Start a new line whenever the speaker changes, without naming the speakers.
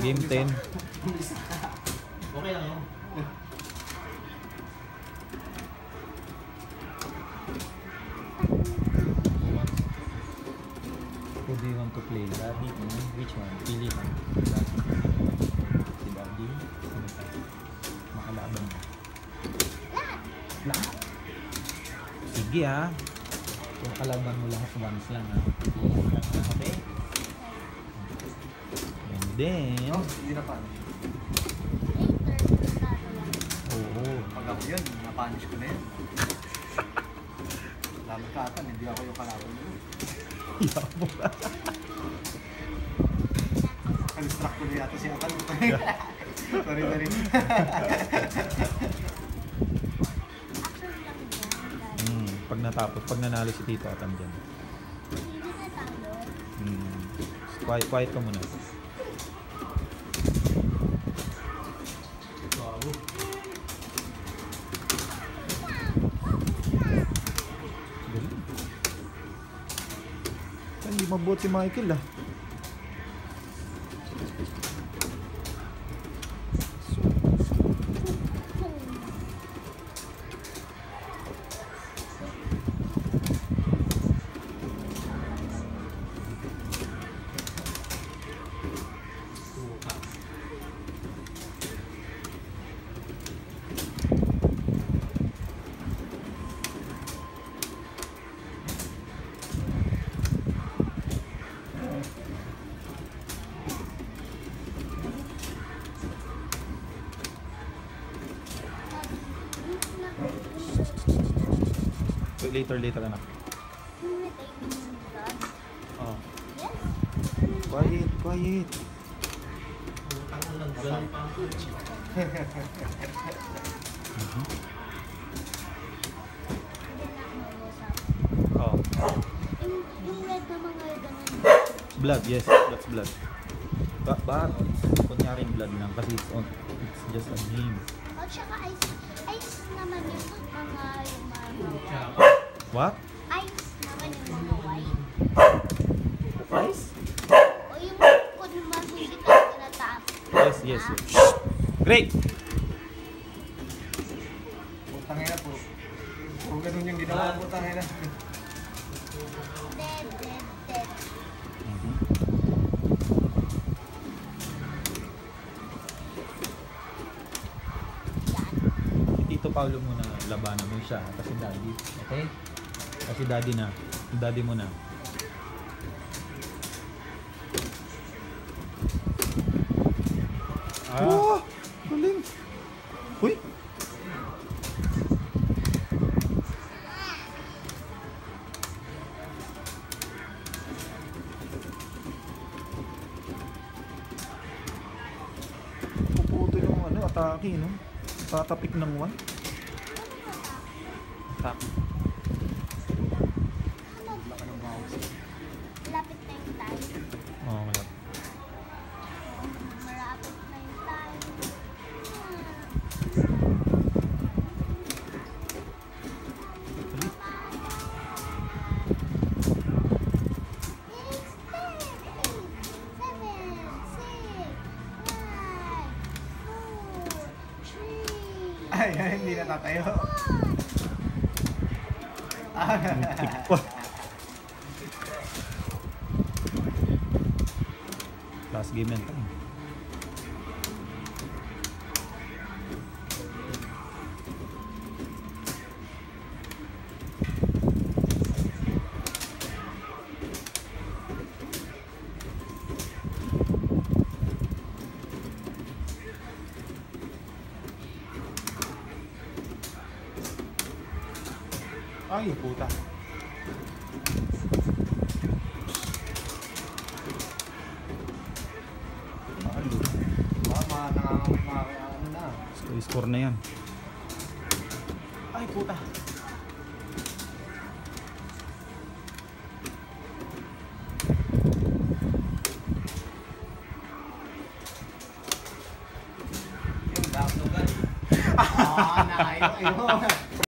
Game 10.
Okay lang yan.
Who do you want to play? Daddy? Which one? Pili ka. Si Daddy? Sino ka? Makalaban mo. Lahat? Sige ah. Kung kalaban mo lahat once lang ha. Okay? And then...
Oh, hindi na pa.
Oo.
Pag ako yun, napanish ko na yun. Dami katan, hindi ako yung kalaban mo.
Yabo ka.
Construct ko na yata si Atan. Sorry.
Pag natapos, pag nanalo si Tito Atan dyan. Quiet ka muna. Hindi mabuot si Michael ah. Later anak. Oh. Quiet. Oh.
Yung red na mga ganun.
Blood, yes, that's blood. But kunyaring blood lang kasi it's just a name.
At saka ice naman yung mga
What?
ice naman yung mga white.
Ice?
O yung kung mag-music ang tinatapos.
Yes. Great!
Putang ina po. Kung ganun yung ginawa, putang ina.
Dead.
Tito Paulo muna labanan mo siya kasi daddy, okay? Kasi daddy na, daddy mo na. Ah, galing. Uy. Puputo yung atake, no? Tatapik ng one. Atake.
Lapit na yung time.
Oo, malap.
Malapit na yung time.
Ay, hindi na tatayo.
Last game yan tayo. Ay, puta. Score na yan. Ay, puta.
Yung daw, nakaiyo.